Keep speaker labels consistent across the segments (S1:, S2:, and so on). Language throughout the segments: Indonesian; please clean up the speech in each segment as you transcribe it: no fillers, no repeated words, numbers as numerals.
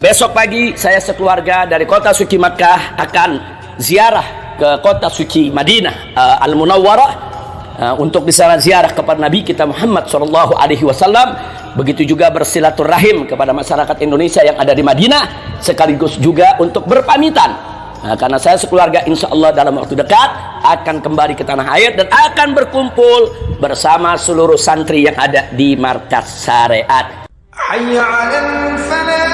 S1: Besok pagi saya sekeluarga dari kota suci Makkah akan ziarah ke kota suci Madinah Al-Munawwarah untuk di sana ziarah kepada Nabi kita Muhammad SAW. Begitu juga bersilaturahim kepada masyarakat Indonesia yang ada di Madinah, sekaligus juga untuk berpamitan. Karena saya sekeluarga insya Allah dalam waktu dekat akan kembali ke tanah air dan akan berkumpul bersama seluruh santri yang ada di markas syariat. Hayya 'alal falah.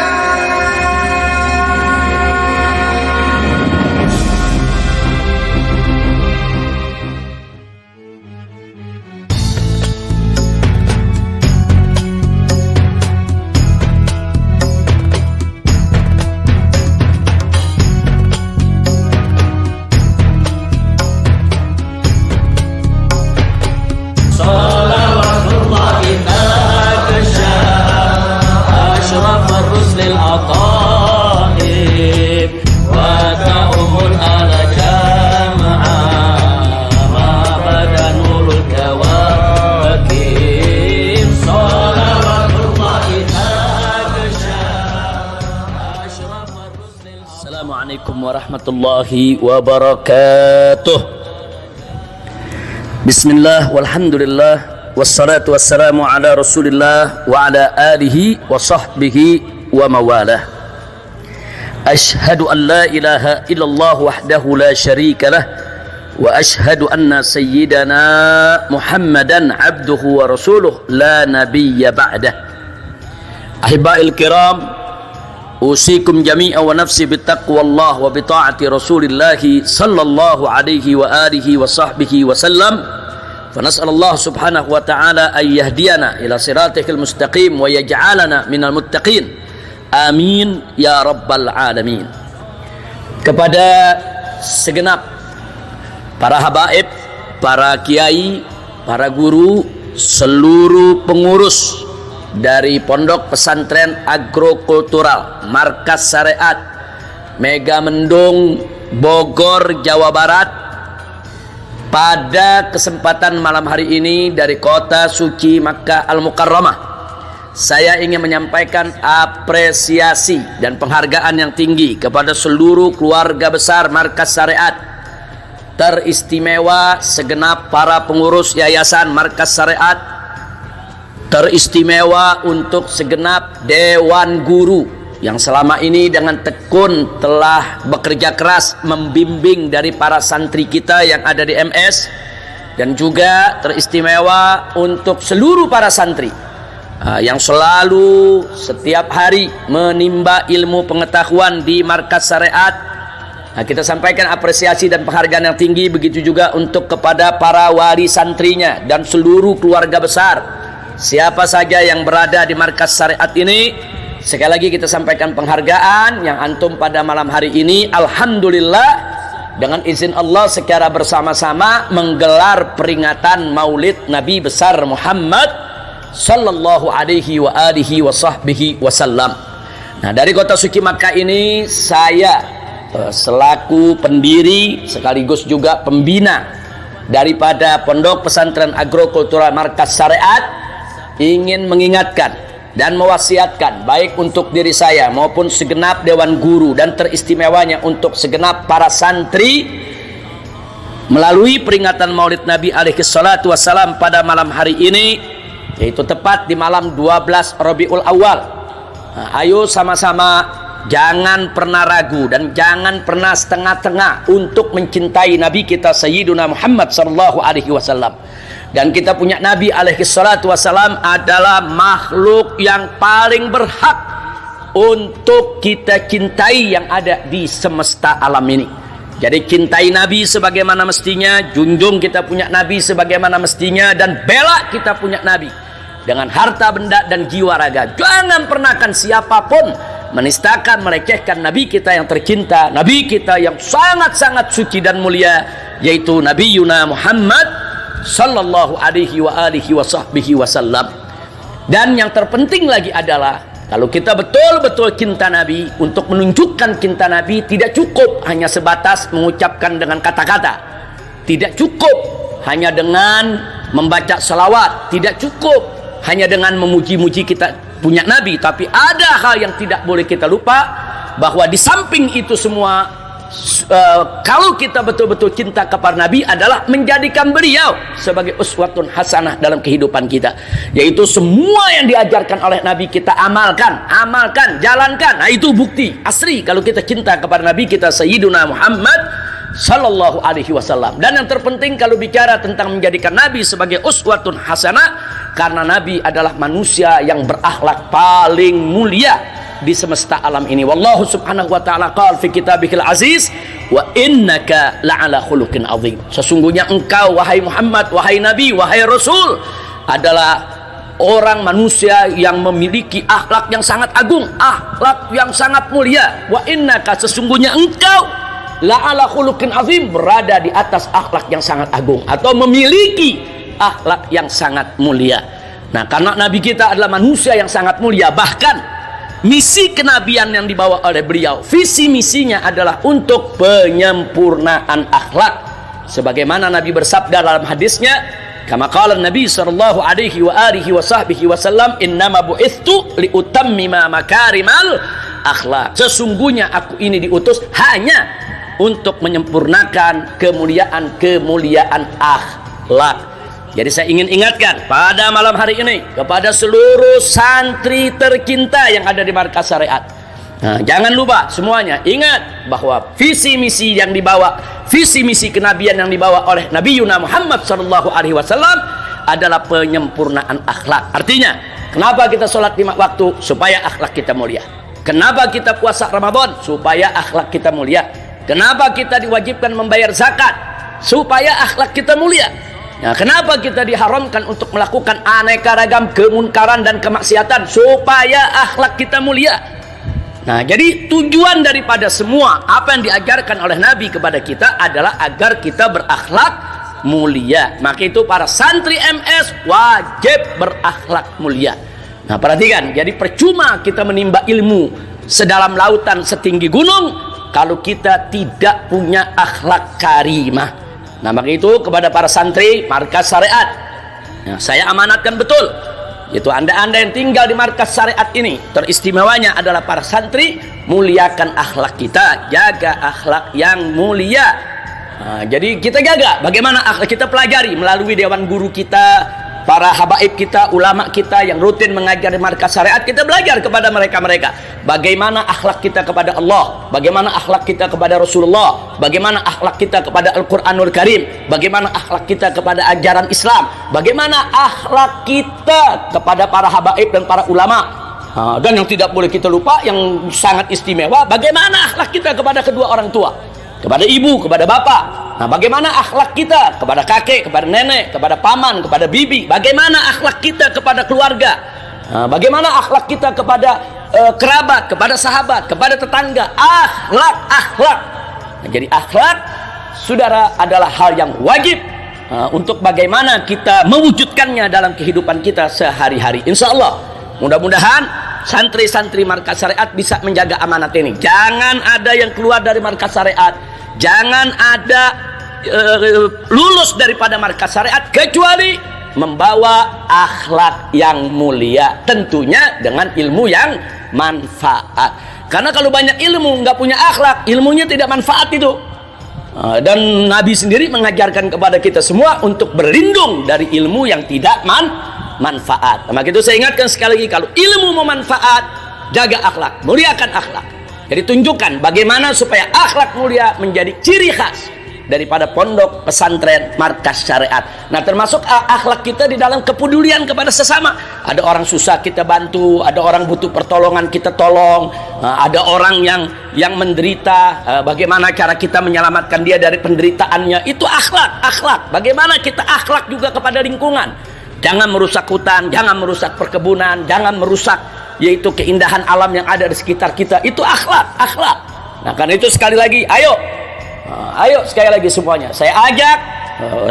S1: Assalamualaikum warahmatullahi wabarakatuh. Bismillah walhamdulillah wassalatu wassalamu ala rasulillah wa ala alihi wa sahbihi wa mawalah. Ashhadu an la ilaha illallah wahdahu la syarika lah wa ashhadu anna sayyidana Muhammadan abduhu wa rasuluh la nabiyya ba'dah. Ahibba'il kiram, usikum jami'a wa nafsi bittaqwallah wa bita'ati rasulillahi sallallahu alaihi wa alihi wa sahbihi wa sallam. Fa nas'alallah subhanahu wa ta'ala an yahdiyana ila siratihil mustaqim wa yaj'alana minal muttaqin. Amin ya rabbal alamin. Kepada segenap para habaib, para kiai, para guru, seluruh pengurus dari Pondok Pesantren Agrokultural Markas Syariat Megamendung, Bogor, Jawa Barat, pada kesempatan malam hari ini dari kota suci Makkah Al-Mukarramah, saya ingin menyampaikan apresiasi dan penghargaan yang tinggi kepada seluruh keluarga besar Markas Syariat, teristimewa segenap para pengurus Yayasan Markas Syariat, teristimewa untuk segenap Dewan Guru yang selama ini dengan tekun telah bekerja keras membimbing dari para santri kita yang ada di MS, dan juga teristimewa untuk seluruh para santri yang selalu setiap hari menimba ilmu pengetahuan di Markas Syariat. Kita sampaikan apresiasi dan penghargaan yang tinggi. Begitu juga untuk kepada para wali santrinya dan seluruh keluarga besar, siapa saja yang berada di Markas Syariat ini. Sekali lagi kita sampaikan penghargaan yang antum pada malam hari ini alhamdulillah dengan izin Allah secara bersama-sama menggelar peringatan Maulid Nabi besar Muhammad sallallahu alaihi wa alihi wa sahbihi wasallam. Nah, dari kota suci Makkah ini saya selaku pendiri sekaligus juga pembina daripada Pondok Pesantren Agrokultural Markas Syariat ingin mengingatkan dan mewasiatkan baik untuk diri saya maupun segenap Dewan Guru dan teristimewanya untuk segenap para santri melalui peringatan Maulid Nabi alaihi salatu wassalam pada malam hari ini, yaitu tepat di malam 12 Rabiul Awal. Ayo sama-sama jangan pernah ragu dan jangan pernah setengah-tengah untuk mencintai Nabi kita Sayyiduna Muhammad sallallahu alaihi wasallam. Dan kita punya Nabi alaihi salatu wasallam adalah makhluk yang paling berhak untuk kita cintai yang ada di semesta alam ini. Jadi cintai Nabi sebagaimana mestinya, junjung kita punya Nabi sebagaimana mestinya, dan bela kita punya Nabi dengan harta benda dan jiwa raga. Jangan pernahkan siapapun menistakan, melecehkan Nabi kita yang tercinta, Nabi kita yang sangat-sangat suci dan mulia, yaitu Nabi Yuna Muhammad sallallahu alaihi wa alihi wa sahbihi wasallam. Dan yang terpenting lagi adalah kalau kita betul-betul cinta Nabi, untuk menunjukkan cinta Nabi tidak cukup hanya sebatas mengucapkan dengan kata-kata, tidak cukup hanya dengan membaca salawat, tidak cukup hanya dengan memuji-muji kita punya Nabi, tapi ada hal yang tidak boleh kita lupa, bahwa di samping itu semua, kalau kita betul-betul cinta kepada Nabi adalah menjadikan beliau sebagai uswatun hasanah dalam kehidupan kita, yaitu semua yang diajarkan oleh Nabi kita amalkan, jalankan. Nah, itu bukti asli kalau kita cinta kepada Nabi kita Sayyiduna Muhammad sallallahu alaihi wasallam. Dan yang terpenting kalau bicara tentang menjadikan Nabi sebagai uswatun hasanah, karena Nabi adalah manusia yang berakhlak paling mulia di semesta alam ini. Wallahu subhanahu wa ta'ala qala fi kitabihil aziz, wa innaka la'ala khuluqin azim. Sesungguhnya engkau wahai Muhammad, wahai Nabi, wahai Rasul, adalah orang manusia yang memiliki akhlak yang sangat agung, akhlak yang sangat mulia. Wa innaka, sesungguhnya engkau la'ala khuluqin azim, berada di atas akhlak yang sangat agung atau memiliki akhlak yang sangat mulia. Nah, karena Nabi kita adalah manusia yang sangat mulia, bahkan misi kenabian yang dibawa oleh beliau, visi misinya adalah untuk penyempurnaan akhlak. Sebagaimana Nabi bersabda dalam hadisnya, kama qala Nabi sallallahu alaihi wa alihi wa sahbihi wasallam, innama bu'ithtu liutammima makarimal akhlak. Sesungguhnya aku ini diutus hanya untuk menyempurnakan kemuliaan akhlak. Jadi saya ingin ingatkan pada malam hari ini kepada seluruh santri tercinta yang ada di markas syariat. Nah, jangan lupa semuanya ingat bahwa visi misi yang dibawa, visi misi kenabian yang dibawa oleh Nabi Yuna Muhammad sallallahu alaihi wasallam adalah penyempurnaan akhlak. Artinya, kenapa kita sholat 5 waktu? Supaya akhlak kita mulia. Kenapa kita puasa Ramadan? Supaya akhlak kita mulia. Kenapa kita diwajibkan membayar zakat? Supaya akhlak kita mulia. Nah, kenapa kita diharamkan untuk melakukan aneka ragam kemunkaran dan kemaksiatan? Supaya akhlak kita mulia. Nah, jadi tujuan daripada semua apa yang diajarkan oleh Nabi kepada kita adalah agar kita berakhlak mulia. Maka itu para santri MS wajib berakhlak mulia. Nah, perhatikan, jadi percuma kita menimba ilmu sedalam lautan setinggi gunung kalau kita tidak punya akhlak karimah. Nah, maka itu kepada para santri markas syariat, nah, saya amanatkan betul, itu anda-anda yang tinggal di markas syariat ini, teristimewanya adalah para santri, muliakan akhlak kita, jaga akhlak yang mulia. Nah, jadi kita jaga bagaimana akhlak kita, pelajari melalui dewan guru kita, para habaib kita, ulama kita yang rutin mengajar di markas syariat. Kita belajar kepada mereka-mereka bagaimana akhlak kita kepada Allah, bagaimana akhlak kita kepada Rasulullah, bagaimana akhlak kita kepada Al-Quranul Karim, bagaimana akhlak kita kepada ajaran Islam, bagaimana akhlak kita kepada para habaib dan para ulama. Dan yang tidak boleh kita lupa, yang sangat istimewa, bagaimana akhlak kita kepada kedua orang tua, kepada ibu, kepada bapak. Nah, bagaimana akhlak kita kepada kakek, kepada nenek, kepada paman, kepada bibi? Bagaimana akhlak kita kepada keluarga? Nah, bagaimana akhlak kita kepada kerabat, kepada sahabat, kepada tetangga? Akhlak. Nah, jadi akhlak, saudara, adalah hal yang wajib untuk bagaimana kita mewujudkannya dalam kehidupan kita sehari-hari. Insya Allah, mudah-mudahan santri-santri markas syariat bisa menjaga amanat ini. Jangan ada yang keluar dari markas syariat, jangan ada lulus daripada markas syariat kecuali membawa akhlak yang mulia, tentunya dengan ilmu yang manfaat. Karena kalau banyak ilmu nggak punya akhlak, ilmunya tidak manfaat itu. Dan Nabi sendiri mengajarkan kepada kita semua untuk berlindung dari ilmu yang tidak manfaat. Maka itu saya ingatkan sekali lagi, kalau ilmu memanfaat, jaga akhlak, muliakan akhlak. Jadi tunjukkan bagaimana supaya akhlak mulia menjadi ciri khas daripada pondok pesantren markas syariat. Nah, termasuk akhlak kita di dalam kepedulian kepada sesama. Ada orang susah kita bantu, ada orang butuh pertolongan kita tolong, ada orang yang menderita, bagaimana cara kita menyelamatkan dia dari penderitaannya. Itu akhlak. Bagaimana kita akhlak juga kepada lingkungan. Jangan merusak hutan, jangan merusak perkebunan, jangan merusak yaitu keindahan alam yang ada di sekitar kita. Itu akhlak. Nah, karena itu sekali lagi, ayo sekali lagi semuanya, saya ajak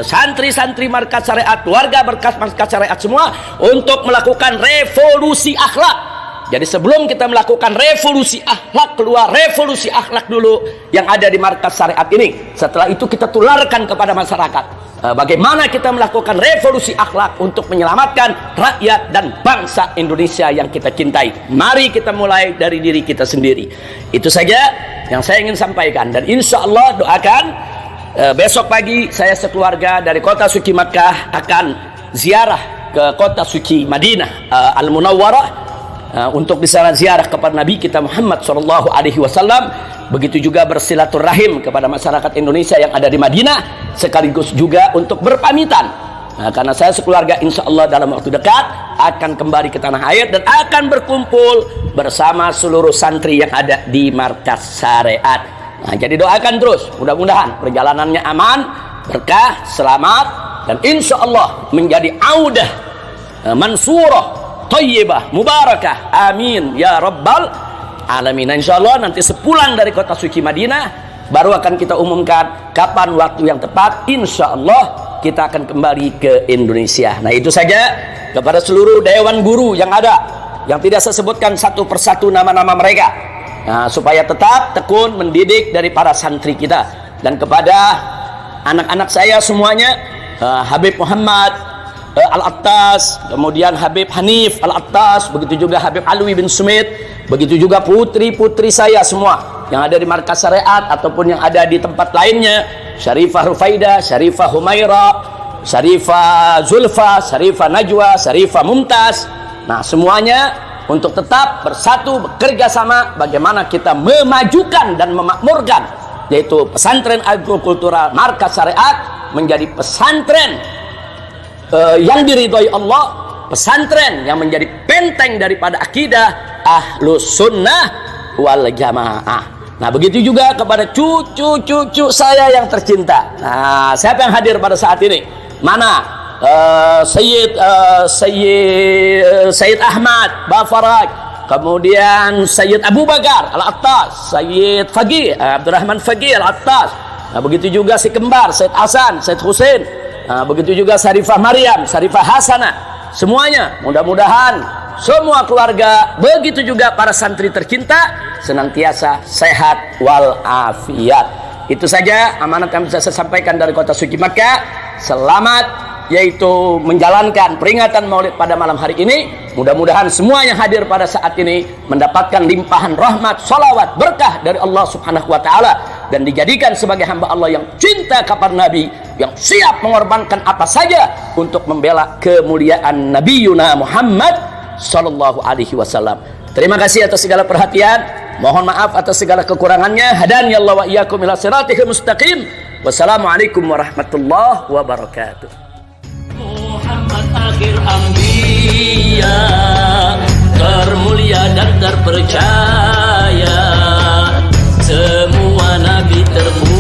S1: santri-santri markas syariat, warga markas syariat semua untuk melakukan revolusi akhlak. Jadi sebelum kita melakukan revolusi akhlak, keluar revolusi akhlak dulu yang ada di markas syariat ini. Setelah itu kita tularkan kepada masyarakat. Bagaimana kita melakukan revolusi akhlak untuk menyelamatkan rakyat dan bangsa Indonesia yang kita cintai. Mari kita mulai dari diri kita sendiri. Itu saja yang saya ingin sampaikan. Dan insya Allah doakan besok pagi saya sekeluarga dari kota suci Makkah akan ziarah ke kota suci Madinah Al-Munawwarah, untuk di sana ziarah kepada Nabi kita Muhammad SAW. Begitu juga bersilaturahim kepada masyarakat Indonesia yang ada di Madinah, sekaligus juga untuk berpamitan. Karena saya sekeluarga insya Allah dalam waktu dekat akan kembali ke tanah air dan akan berkumpul bersama seluruh santri yang ada di markas syariat. Jadi doakan terus, mudah-mudahan perjalanannya aman, berkah, selamat, dan insya Allah menjadi audah mansurah, thayyibah, mubarakah, amin ya rabbal alamin. Insyaallah nanti sepulang dari kota suci Madinah baru akan kita umumkan kapan waktu yang tepat. Insyaallah kita akan kembali ke Indonesia. Nah, itu saja kepada seluruh dewan guru yang ada, yang tidak saya sebutkan satu persatu nama-nama mereka, supaya tetap tekun mendidik dari para santri kita. Dan kepada anak-anak saya semuanya, Habib Muhammad Al-Attas, kemudian Habib Hanif Al-Attas, begitu juga Habib Alwi bin Sumit, begitu juga putri-putri saya semua yang ada di markas syariat ataupun yang ada di tempat lainnya, Syarifah Rufaidah, Syarifah Humaira, Syarifah Zulfa, Syarifah Najwa, Syarifah Mumtaz. Nah, semuanya untuk tetap bersatu, bekerja sama bagaimana kita memajukan dan memakmurkan, yaitu pesantren agrokultural markas syariat menjadi pesantren yang diridhoi Allah, pesantren yang menjadi benteng daripada akidah Ahlus Sunnah wal Jamaah. Nah, begitu juga kepada cucu-cucu saya yang tercinta. Nah, siapa yang hadir pada saat ini? Mana? Sayyid Ahmad Bafaraj, kemudian Sayyid Abu Bakar Al-Attas, Sayyid Faqih Abdurrahman Faqih Al-Attas. Nah, begitu juga si kembar Sayyid Hasan, Sayyid Husain. Begitu juga Syarifah Maryam, Syarifah Hasanah. Semuanya mudah-mudahan semua keluarga, begitu juga para santri tercinta senantiasa sehat walafiat. Itu saja amanat kami bisa saya sampaikan dari kota suci Makkah. Selamat yaitu menjalankan peringatan Maulid pada malam hari ini. Mudah-mudahan semua yang hadir pada saat ini mendapatkan limpahan rahmat, salawat, berkah dari Allah Subhanahu wa taala dan dijadikan sebagai hamba Allah yang cinta kepada Nabi, yang siap mengorbankan apa saja untuk membela kemuliaan Nabi Yuna Muhammad sallallahu alaihi wasallam. Terima kasih atas segala perhatian. Mohon maaf atas segala kekurangannya. Hadani Allah wa iyyakum ila siratal mustaqim. Wassalamualaikum warahmatullahi wabarakatuh. Muhammad akhir anbiya, termulia dan terpercaya, semua nabi termulia.